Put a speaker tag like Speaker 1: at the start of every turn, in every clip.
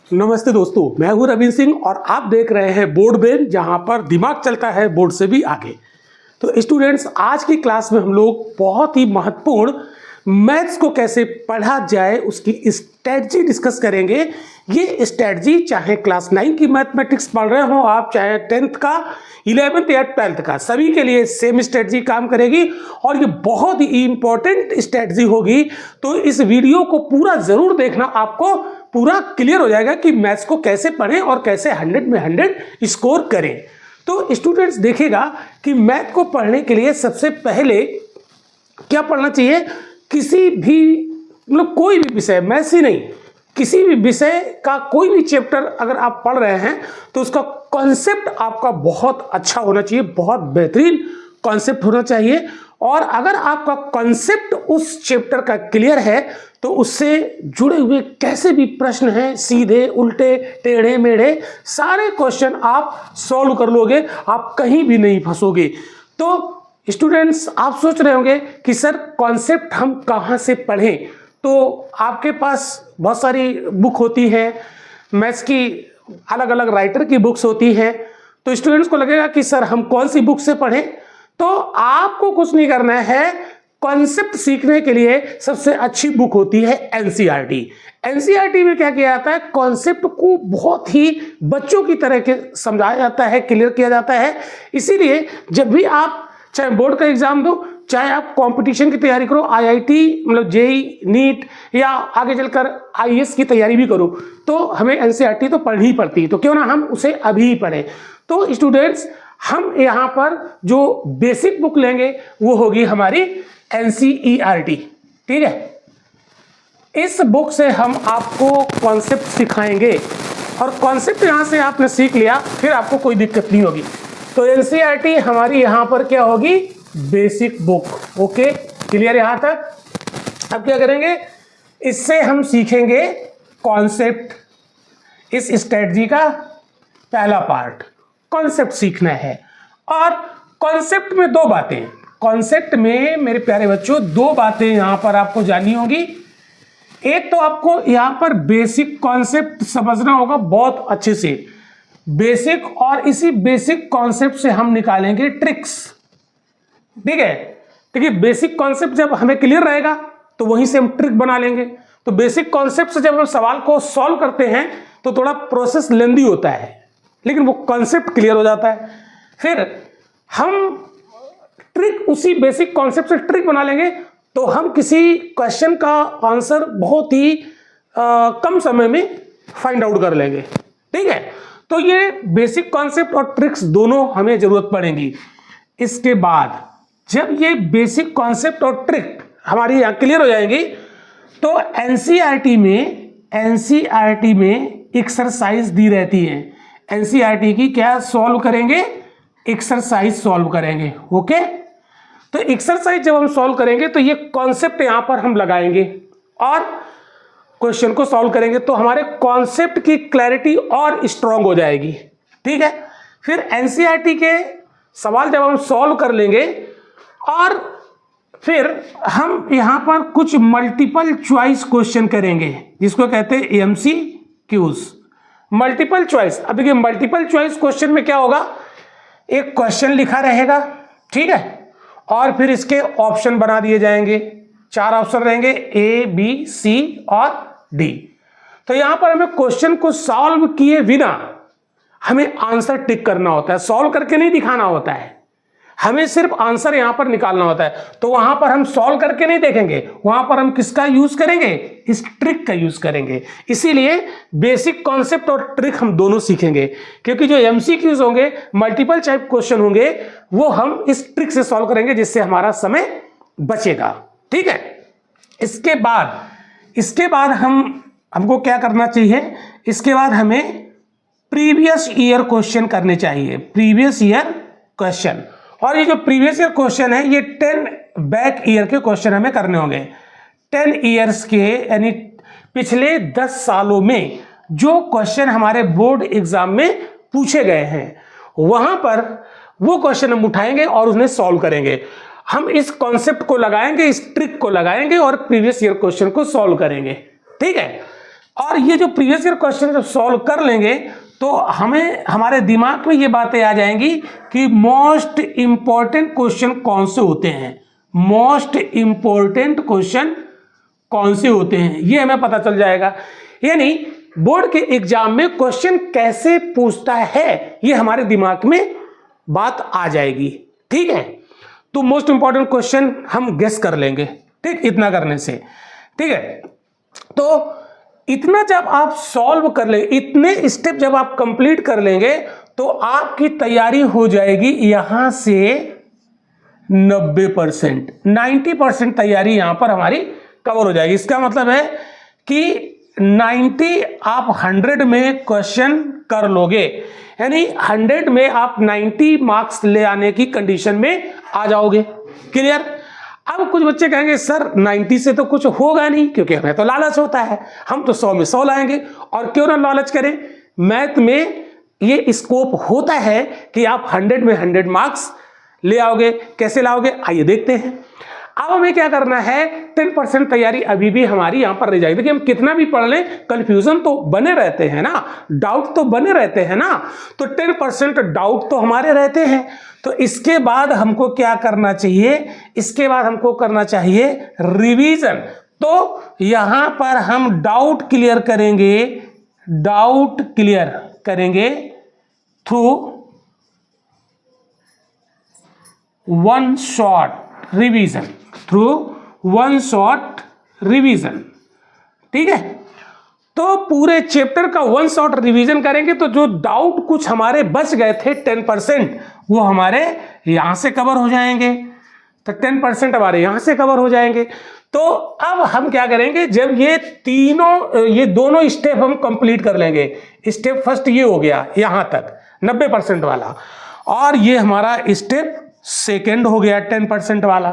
Speaker 1: नमस्ते दोस्तों, मैं हूं रविंद्र सिंह और आप देख रहे हैं बोर्ड ब्रेन, जहां पर दिमाग चलता है बोर्ड से भी आगे। तो स्टूडेंट्स, आज की क्लास में हम लोग बहुत ही महत्वपूर्ण मैथ्स को कैसे पढ़ा जाए उसकी स्ट्रेटजी डिस्कस करेंगे। ये स्ट्रेटजी चाहे क्लास 9 की मैथमेटिक्स पढ़ रहे हो आप, चाहे 10th का, 11th या 12th का, सभी के लिए सेम स्ट्रेटजी काम करेगी और ये बहुत ही इंपॉर्टेंट स्ट्रेटजी होगी। तो इस वीडियो को पूरा जरूर देखना, आपको पूरा क्लियर हो जाएगा कि मैथ्स को कैसे पढ़ें और कैसे 100 में 100 स्कोर करें। तो स्टूडेंट्स देखिएगा कि मैथ को पढ़ने के लिए सबसे पहले क्या पढ़ना चाहिए। किसी भी मतलब कोई भी विषय, मैथ्स ही नहीं, किसी भी विषय का कोई भी चैप्टर अगर आप पढ़ रहे हैं तो उसका कॉन्सेप्ट आपका बहुत अच्छा होना चाहिए, बहुत बेहतरीन कॉन्सेप्ट होना चाहिए। और अगर आपका कॉन्सेप्ट उस चैप्टर का क्लियर है तो उससे जुड़े हुए कैसे भी प्रश्न हैं, सीधे उल्टे टेढ़े मेढ़े, सारे क्वेश्चन आप सॉल्व कर लोगे, आप कहीं भी नहीं फंसोगे। तो स्टूडेंट्स, आप सोच रहे होंगे कि सर कॉन्सेप्ट हम कहाँ से पढ़ें। तो आपके पास बहुत सारी बुक होती हैं, मैथ्स की अलग अलग राइटर की बुक्स होती हैं। तो स्टूडेंट्स को लगेगा कि सर हम कौन सी बुक से पढ़ें। तो आपको कुछ नहीं करना है, कॉन्सेप्ट सीखने के लिए सबसे अच्छी बुक होती है एनसीईआरटी। एनसीईआरटी में क्या किया जाता है, कॉन्सेप्ट को बहुत ही बच्चों की तरह के समझाया जाता है, क्लियर किया जाता है। इसीलिए जब भी आप चाहे बोर्ड का एग्जाम दो, चाहे आप कंपटीशन की तैयारी करो, आईआईटी मतलब जेई, नीट या आगे चलकर आईएएस की तैयारी भी करो, तो हमें एनसीईआरटी तो पढ़नी ही पड़ती है। तो क्यों ना हम उसे अभी ही पढ़ें। तो स्टूडेंट्स, हम यहाँ पर जो बेसिक बुक लेंगे वो होगी हमारी एनसीईआरटी, ठीक है। इस बुक से हम आपको कॉन्सेप्ट सिखाएंगे और कॉन्सेप्ट यहाँ से आपने सीख लिया, फिर आपको कोई दिक्कत नहीं होगी। तो एनसीईआरटी हमारी यहाँ पर क्या होगी, बेसिक बुक। ओके, क्लियर यहाँ तक। अब क्या करेंगे, इससे हम सीखेंगे कॉन्सेप्ट। इस स्ट्रेटजी का पहला पार्ट कॉन्सेप्ट सीखना है। और कॉन्सेप्ट में दो बातें, कॉन्सेप्ट में मेरे प्यारे बच्चों दो बातें यहां पर आपको जाननी होगी। एक तो आपको यहां पर बेसिक कॉन्सेप्ट समझना होगा बहुत अच्छे से, बेसिक, और इसी बेसिक कॉन्सेप्ट से हम निकालेंगे ट्रिक्स, ठीक है। देखिए, बेसिक कॉन्सेप्ट जब हमें क्लियर रहेगा तो वहीं से हम ट्रिक बना लेंगे। तो बेसिक कॉन्सेप्ट से जब हम सवाल को सॉल्व करते हैं तो थोड़ा प्रोसेस लेंदी होता है, लेकिन वो कॉन्सेप्ट क्लियर हो जाता है। फिर हम ट्रिक, उसी बेसिक कॉन्सेप्ट से ट्रिक बना लेंगे तो हम किसी क्वेश्चन का आंसर बहुत ही कम समय में फाइंड आउट कर लेंगे, ठीक है। तो ये बेसिक कॉन्सेप्ट और ट्रिक्स दोनों हमें जरूरत पड़ेगी। इसके बाद जब ये बेसिक कॉन्सेप्ट और ट्रिक हमारी यहाँ क्लियर हो जाएंगी तो एनसीईआरटी में एक्सरसाइज दी रहती है। एनसीईआरटी की क्या सॉल्व करेंगे, एक्सरसाइज सॉल्व करेंगे। ओके, तो एक्सरसाइज जब हम सॉल्व करेंगे तो ये कॉन्सेप्ट यहां पर हम लगाएंगे और क्वेश्चन को सॉल्व करेंगे, तो हमारे कॉन्सेप्ट की क्लैरिटी और स्ट्रांग हो जाएगी, ठीक है। फिर एनसीईआरटी के सवाल जब हम सॉल्व कर लेंगे और फिर हम यहां पर कुछ मल्टीपल चॉइस क्वेश्चन करेंगे, जिसको कहते हैं एमसीक्यूज, मल्टीपल चॉइस। अब देखिए, मल्टीपल चॉइस क्वेश्चन में क्या होगा, एक क्वेश्चन लिखा रहेगा, ठीक है, और फिर इसके ऑप्शन बना दिए जाएंगे। 4 ऑप्शन रहेंगे, ए, बी, सी और डी। तो यहां पर हमें क्वेश्चन को सॉल्व किए बिना हमें आंसर टिक करना होता है, सॉल्व करके नहीं दिखाना होता है, हमें सिर्फ आंसर यहां पर निकालना होता है। तो वहां पर हम सॉल्व करके नहीं देखेंगे, वहां पर हम किसका यूज करेंगे, इस ट्रिक का यूज करेंगे। इसीलिए बेसिक कॉन्सेप्ट और ट्रिक हम दोनों सीखेंगे, क्योंकि जो एमसीक्यूज होंगे, मल्टीपल चॉइस क्वेश्चन होंगे, वो हम इस ट्रिक से सॉल्व करेंगे, जिससे हमारा समय बचेगा, ठीक है। इसके बाद हमको क्या करना चाहिए, इसके बाद हमें प्रीवियस ईयर क्वेश्चन करने चाहिए, प्रीवियस ईयर क्वेश्चन। और ये जो प्रीवियस ईयर क्वेश्चन है, ये 10 बैक ईयर के क्वेश्चन हमें करने होंगे। 10 ईयर्स के, यानी पिछले 10 सालों में जो क्वेश्चन हमारे बोर्ड एग्जाम में पूछे गए हैं, वहां पर वो क्वेश्चन हम उठाएंगे और उन्हें सॉल्व करेंगे। हम इस कॉन्सेप्ट को लगाएंगे, इस ट्रिक को लगाएंगे और प्रीवियस ईयर क्वेश्चन को सॉल्व करेंगे, ठीक है। और ये जो प्रीवियस ईयर क्वेश्चन जब सॉल्व कर लेंगे तो हमें हमारे दिमाग में ये बातें आ जाएंगी कि मोस्ट इंपॉर्टेंट क्वेश्चन कौन से होते हैं, मोस्ट इंपॉर्टेंट क्वेश्चन कौन से होते हैं, ये हमें पता चल जाएगा। यानी बोर्ड के एग्जाम में क्वेश्चन कैसे पूछता है ये हमारे दिमाग में बात आ जाएगी। ठीक है, तो मोस्ट इंपॉर्टेंट क्वेश्चन हम गेस कर लेंगे। ठीक, इतना करने से ठीक है। तो इतना जब आप सॉल्व कर लेंगे, इतने स्टेप जब आप कंप्लीट कर लेंगे तो आपकी तैयारी हो जाएगी यहां से 90%, 90% तैयारी यहां पर हमारी कवर हो जाएगी। इसका मतलब है कि 90 आप 100 में क्वेश्चन कर लोगे, यानी 100 में आप 90 मार्क्स ले आने की कंडीशन में आ जाओगे। क्लियर? अब कुछ बच्चे कहेंगे सर 90 से तो कुछ होगा नहीं, क्योंकि हमें तो लालच होता है, हम तो 100 में 100 लाएंगे। और क्यों ना लालच करें, मैथ में ये स्कोप होता है कि आप 100 में 100 मार्क्स ले आओगे। कैसे लाओगे आइए देखते हैं। अब हमें क्या करना है, 10% तैयारी अभी भी हमारी यहां पर रह जाएगी। देखिए हम कितना भी पढ़ लें कंफ्यूजन तो बने रहते हैं ना, डाउट तो बने रहते हैं ना, तो 10% डाउट तो हमारे रहते हैं। तो इसके बाद हमको क्या करना चाहिए, इसके बाद हमको करना चाहिए रिवीजन। तो यहां पर हम डाउट क्लियर करेंगे, डाउट क्लियर करेंगे through one shot revision, through one shot revision. ठीक है, तो पूरे चैप्टर का वन शॉट रिवीजन करेंगे तो जो डाउट कुछ हमारे बच गए थे 10% वो हमारे यहां से कवर हो जाएंगे। तो 10% हमारे यहां से कवर हो जाएंगे। तो अब हम क्या करेंगे, जब ये दोनों स्टेप हम कंप्लीट कर लेंगे, स्टेप फर्स्ट ये हो गया यहां तक 90% वाला, और ये हमारा स्टेप सेकेंड हो गया 10% वाला।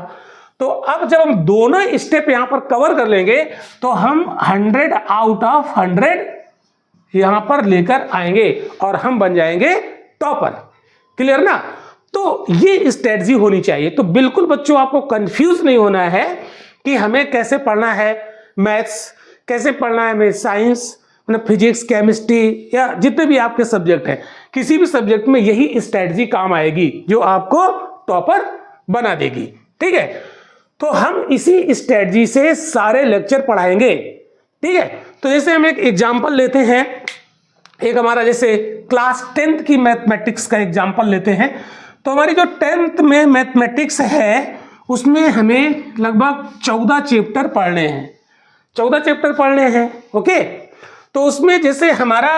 Speaker 1: तो अब जब हम दोनों स्टेप यहां पर कवर कर लेंगे तो हम 100 आउट ऑफ 100 यहां पर लेकर आएंगे और हम बन जाएंगे टॉपर। क्लियर ना? तो ये स्ट्रेटजी होनी चाहिए। तो बिल्कुल बच्चों आपको कंफ्यूज नहीं होना है कि हमें कैसे पढ़ना है मैथ्स, कैसे पढ़ना है हमें साइंस, फिजिक्स, केमिस्ट्री या जितने भी आपके सब्जेक्ट हैं, किसी भी सब्जेक्ट में यही स्ट्रेटजी काम आएगी जो आपको टॉपर बना देगी। ठीक है, तो हम इसी स्ट्रेटजी से सारे लेक्चर पढ़ाएंगे। ठीक है, तो जैसे हम एक एग्जांपल लेते हैं, एक हमारा जैसे क्लास 10th की मैथमेटिक्स का एग्जांपल लेते हैं। तो हमारी जो 10th में मैथमेटिक्स है उसमें हमें लगभग 14 चैप्टर पढ़ने हैं, 14 चैप्टर पढ़ने हैं। ओके, तो उसमें जैसे हमारा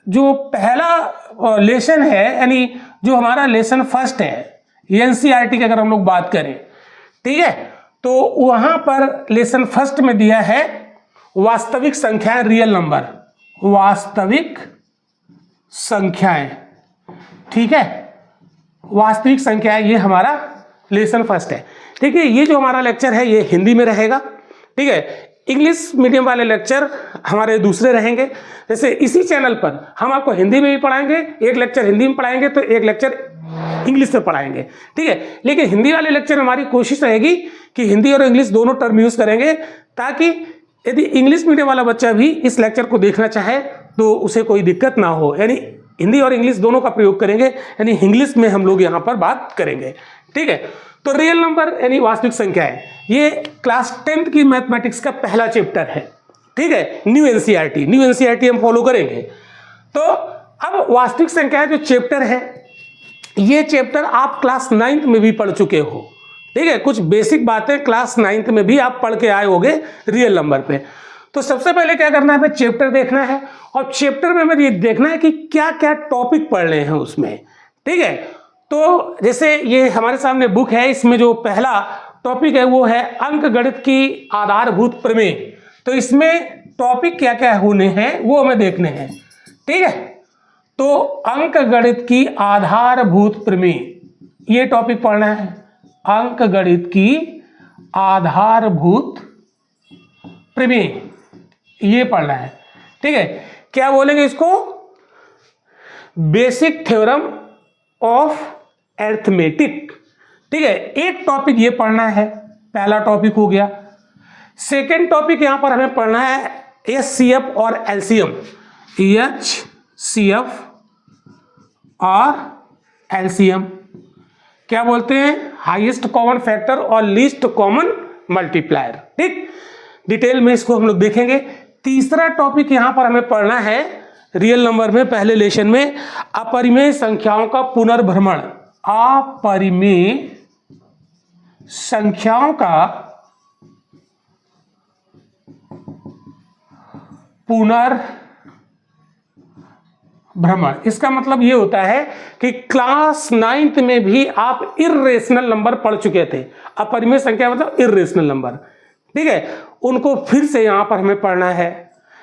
Speaker 1: जो पहला लेसन है, यानी जो हमारा लेसन फर्स्ट है एनसीईआरटी की अगर हम लोग बात करें, ठीक है, तो वहां पर लेसन फर्स्ट में दिया है वास्तविक संख्याएं, रियल नंबर, वास्तविक संख्याएं। ठीक है, वास्तविक संख्याएं, ये हमारा लेसन फर्स्ट है। ठीक है, ये जो हमारा लेक्चर है ये हिंदी में रहेगा। ठीक है, इंग्लिश मीडियम वाले लेक्चर हमारे दूसरे रहेंगे। जैसे इसी चैनल पर हम आपको हिंदी में भी पढ़ाएंगे, एक लेक्चर हिंदी में पढ़ाएंगे तो एक लेक्चर इंग्लिश में पढ़ाएंगे। ठीक है, लेकिन हिंदी वाले लेक्चर हमारी कोशिश रहेगी कि हिंदी और इंग्लिश दोनों टर्म यूज करेंगे, ताकि यदि इंग्लिश मीडियम वाला बच्चा भी इस लेक्चर को देखना चाहे तो उसे कोई दिक्कत ना हो। यानी हिंदी और इंग्लिश दोनों का प्रयोग करेंगे, यानी इंग्लिश में हम लोग यहाँ पर बात करेंगे। ठीक है, तो रियल नंबर यानी वास्तविक संख्या है, ये क्लास 10th की मैथमेटिक्स का पहला चैप्टर है। ठीक है, न्यू एनसीईआरटी हम फॉलो करेंगे। तो अब वास्तविक संख्या जो चैप्टर है, ये चैप्टर आप क्लास 9th में भी पढ़ चुके हो। ठीक है, कुछ बेसिक बातें क्लास 9th में भी आप पढ़ के आए होंगे रियल नंबर पे। तो सबसे पहले क्या करना है, हमें चैप्टर देखना है, और चैप्टर में हमें ये देखना है कि क्या क्या टॉपिक पढ़ रहे हैं उसमें। ठीक है, तो जैसे ये हमारे सामने बुक है, इसमें जो पहला टॉपिक है वो है अंकगणित की आधारभूत प्रमेय। तो इसमें टॉपिक क्या क्या होने हैं वो हमें देखने हैं। ठीक है, तो अंकगणित की आधारभूत प्रमेय, ये टॉपिक पढ़ना है, अंकगणित की आधारभूत प्रमेय, ये पढ़ना है। ठीक है, क्या बोलेंगे इसको, बेसिक थ्योरम ऑफ अरिथमेटिक। ठीक है, एक टॉपिक ये पढ़ना है, पहला टॉपिक हो गया। सेकेंड टॉपिक यहां पर हमें पढ़ना है HCF और LCM, HCF और LCM क्या बोलते हैं? हाईएस्ट कॉमन फैक्टर और लीस्ट कॉमन मल्टीप्लायर। ठीक, डिटेल में इसको हम लोग देखेंगे। तीसरा टॉपिक यहां पर हमें पढ़ना है रियल नंबर में, पहले लेशन में, अपरिमेय संख्याओं का पुनर्भ्रमण। अपरिमेय संख्याओं का पुनर्भ्रमण। इसका मतलब ये होता है कि क्लास 9th में भी आप इर्रेशनल नंबर पढ़ चुके थे। अपरिमेय संख्या मतलब इर्रेशनल नंबर, ठीक है, उनको फिर से यहां पर हमें पढ़ना है।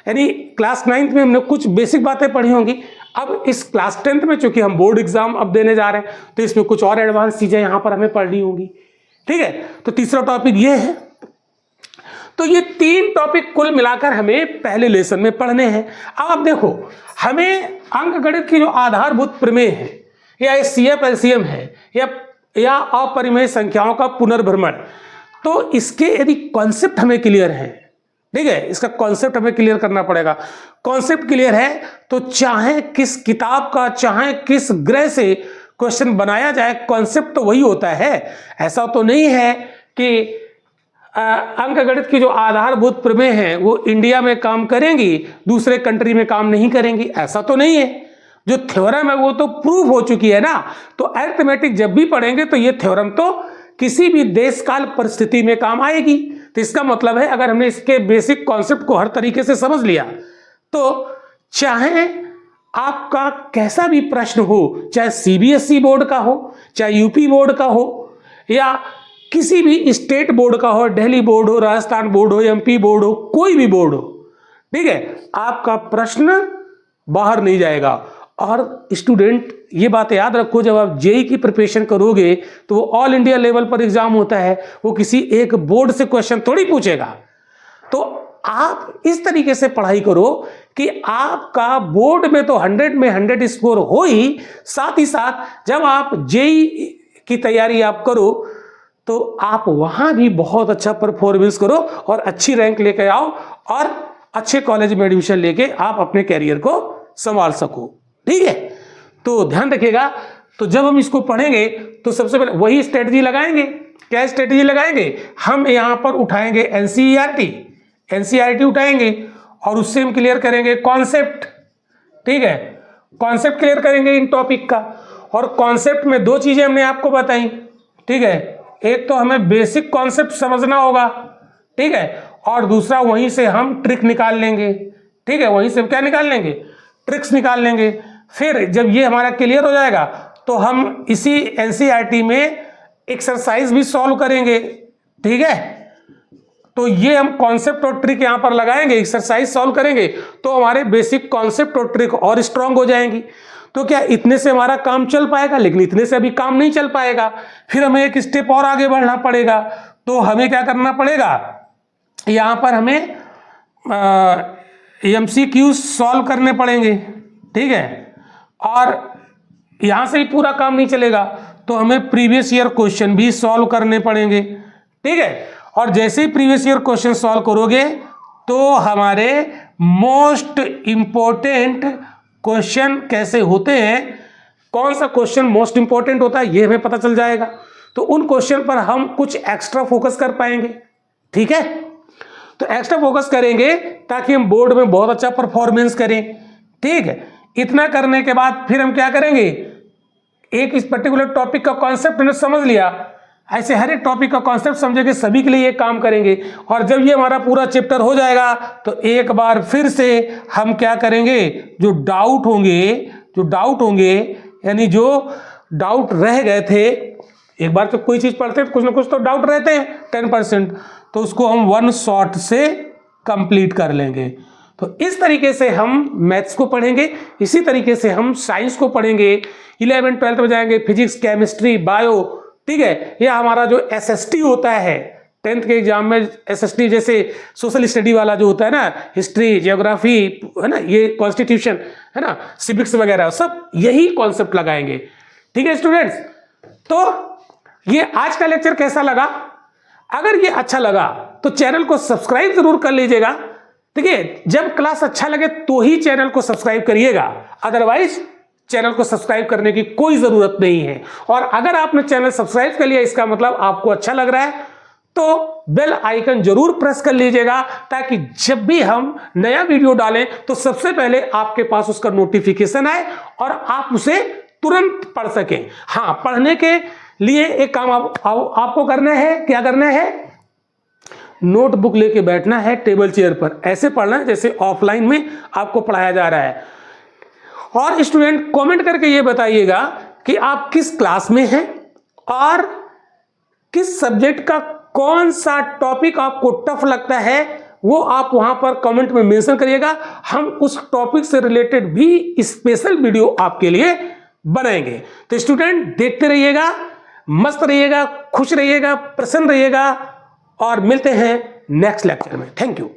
Speaker 1: यानी क्लास 9th में हमने कुछ बेसिक बातें पढ़ी होंगी, अब इस क्लास 10th में चूंकि हम बोर्ड एग्जाम अब देने जा रहे हैं तो इसमें कुछ और एडवांस चीजें यहां पर हमें पढ़नी होंगी। ठीक है, तो तीसरा टॉपिक ये है। तो ये 3 टॉपिक कुल मिलाकर हमें पहले लेसन में पढ़ने हैं। अब आप देखो, हमें अंकगणित की जो आधारभूत प्रमेय है या HCF LCM है या अपरिमेय संख्याओं का पुनर्भ्रमण, तो इसके यदि कॉन्सेप्ट हमें क्लियर है, ठीक है, इसका कॉन्सेप्ट हमें क्लियर करना पड़ेगा। कॉन्सेप्ट क्लियर है तो चाहे किस किताब का, चाहे किस ग्रह से क्वेश्चन बनाया जाए, कॉन्सेप्ट तो वही होता है। ऐसा तो नहीं है कि अंकगणित की जो आधारभूत प्रमेय है वो इंडिया में काम करेंगी, दूसरे कंट्री में काम नहीं करेंगी, ऐसा तो नहीं है। जो थ्योरम है वो तो प्रूव हो चुकी है ना। तो अरिथमेटिक जब भी पढ़ेंगे तो ये थ्योरम तो किसी भी देश काल परिस्थिति में काम आएगी। तो इसका मतलब है अगर हमने इसके बेसिक कॉन्सेप्ट को हर तरीके से समझ लिया तो चाहे आपका कैसा भी प्रश्न हो, चाहे CBSE बोर्ड का हो, चाहे यूपी बोर्ड का हो, या किसी भी स्टेट बोर्ड का हो, दिल्ली बोर्ड हो, राजस्थान बोर्ड हो, MP बोर्ड हो, कोई भी बोर्ड हो, ठीक है, आपका प्रश्न बाहर नहीं जाएगा। और स्टूडेंट ये बात याद रखो, जब आप JEE की प्रिपरेशन करोगे तो वो ऑल इंडिया लेवल पर एग्जाम होता है, वो किसी एक बोर्ड से क्वेश्चन थोड़ी पूछेगा। तो आप इस तरीके से पढ़ाई करो कि आपका बोर्ड में तो 100 में 100 स्कोर हो ही, साथ ही साथ जब आप JEE की तैयारी आप करो तो आप वहां भी बहुत अच्छा परफॉर्मेंस करो और अच्छी रैंक लेके आओ और अच्छे कॉलेज में एडमिशन लेके आप अपने कैरियर को संभाल सको। ठीक है, तो ध्यान रखिएगा। तो जब हम इसको पढ़ेंगे तो सबसे पहले वही स्ट्रेटजी लगाएंगे। क्या स्ट्रेटजी लगाएंगे? हम यहां पर उठाएंगे NCERT उठाएंगे और उससे हम क्लियर करेंगे कॉन्सेप्ट। ठीक है, कॉन्सेप्ट क्लियर करेंगे इन टॉपिक का। और कॉन्सेप्ट में 2 चीजें हमने आपको बताई। ठीक है, एक तो हमें बेसिक कॉन्सेप्ट समझना होगा, ठीक है, और दूसरा वहीं से हम ट्रिक निकाल लेंगे। ठीक है, वहीं से क्या निकाल लेंगे? ट्रिक्स निकाल लेंगे। फिर जब ये हमारा क्लियर हो जाएगा तो हम इसी NCERT में एक्सरसाइज भी सॉल्व करेंगे। ठीक है, तो ये हम कॉन्सेप्ट और ट्रिक यहां पर लगाएंगे, एक्सरसाइज सॉल्व करेंगे तो हमारे बेसिक कॉन्सेप्ट और ट्रिक और स्ट्रांग हो जाएंगी। तो क्या इतने से हमारा काम चल पाएगा? लेकिन इतने से अभी काम नहीं चल पाएगा, फिर हमें एक स्टेप और आगे बढ़ना पड़ेगा। तो हमें क्या करना पड़ेगा? यहां पर हमें MCQ सॉल्व करने पड़ेंगे। ठीक है, और यहां से ही पूरा काम नहीं चलेगा तो हमें प्रीवियस ईयर क्वेश्चन भी सॉल्व करने पड़ेंगे। ठीक है, और जैसे ही प्रीवियस ईयर क्वेश्चन सॉल्व करोगे तो हमारे मोस्ट इंपॉर्टेंट क्वेश्चन कैसे होते हैं, कौन सा क्वेश्चन मोस्ट इंपॉर्टेंट होता है ये हमें पता चल जाएगा। तो उन क्वेश्चन पर हम कुछ एक्स्ट्रा फोकस कर पाएंगे। ठीक है, तो एक्स्ट्रा फोकस करेंगे ताकि हम बोर्ड में बहुत अच्छा परफॉर्मेंस करें। ठीक है, इतना करने के बाद फिर हम क्या करेंगे? एक इस पर्टिकुलर टॉपिक का कॉन्सेप्ट हमने समझ लिया, ऐसे हर एक टॉपिक का कॉन्सेप्ट समझेंगे, सभी के लिए ये काम करेंगे। और जब ये हमारा पूरा चैप्टर हो जाएगा तो एक बार फिर से हम क्या करेंगे? जो डाउट होंगे यानी जो डाउट रह गए थे, एक बार तो कोई चीज पढ़ते हैं कुछ ना कुछ तो डाउट रहते हैं 10%, तो उसको हम 1 शॉट से कंप्लीट कर लेंगे। तो इस तरीके से हम मैथ्स को पढ़ेंगे, इसी तरीके से हम साइंस को पढ़ेंगे। 11th 12th में जाएंगे फिजिक्स, केमिस्ट्री, बायो। ठीक है, यह हमारा जो SST होता है 10th के एग्जाम में, SST जैसे सोशल स्टडी वाला जो होता है ना, हिस्ट्री, जियोग्राफी है ना, ये कॉन्स्टिट्यूशन है ना, सिविक्स वगैरह, सब यही कॉन्सेप्ट लगाएंगे। ठीक है स्टूडेंट्स, तो ये आज का लेक्चर कैसा लगा? अगर ये अच्छा लगा तो चैनल को सब्सक्राइब जरूर कर लीजिएगा, देखिए, जब क्लास अच्छा लगे तो ही चैनल को सब्सक्राइब करिएगा, अदरवाइज चैनल को सब्सक्राइब करने की कोई जरूरत नहीं है। और अगर आपने चैनल सब्सक्राइब कर लिया, इसका मतलब आपको अच्छा लग रहा है, तो बेल आइकन जरूर प्रेस कर लीजिएगा, ताकि जब भी हम नया वीडियो डालें तो सबसे पहले आपके पास उसका नोटिफिकेशन आए और आप उसे तुरंत पढ़ सकें। हाँ, पढ़ने के लिए एक काम आपको करना है। क्या करना है? नोटबुक लेके बैठना है टेबल चेयर पर, ऐसे पढ़ना है जैसे ऑफलाइन में आपको पढ़ाया जा रहा है। और स्टूडेंट कमेंट करके ये बताइएगा कि आप किस क्लास में हैं और किस सब्जेक्ट का कौन सा टॉपिक आपको टफ लगता है, वो आप वहां पर कमेंट में मेंशन करिएगा। हम उस टॉपिक से रिलेटेड भी स्पेशल वीडियो आपके लिए बनाएंगे। तो स्टूडेंट देखते रहिएगा, मस्त रहिएगा, खुश रहिएगा, प्रसन्न रहिएगा और मिलते हैं नेक्स्ट लेक्चर में। Thank you.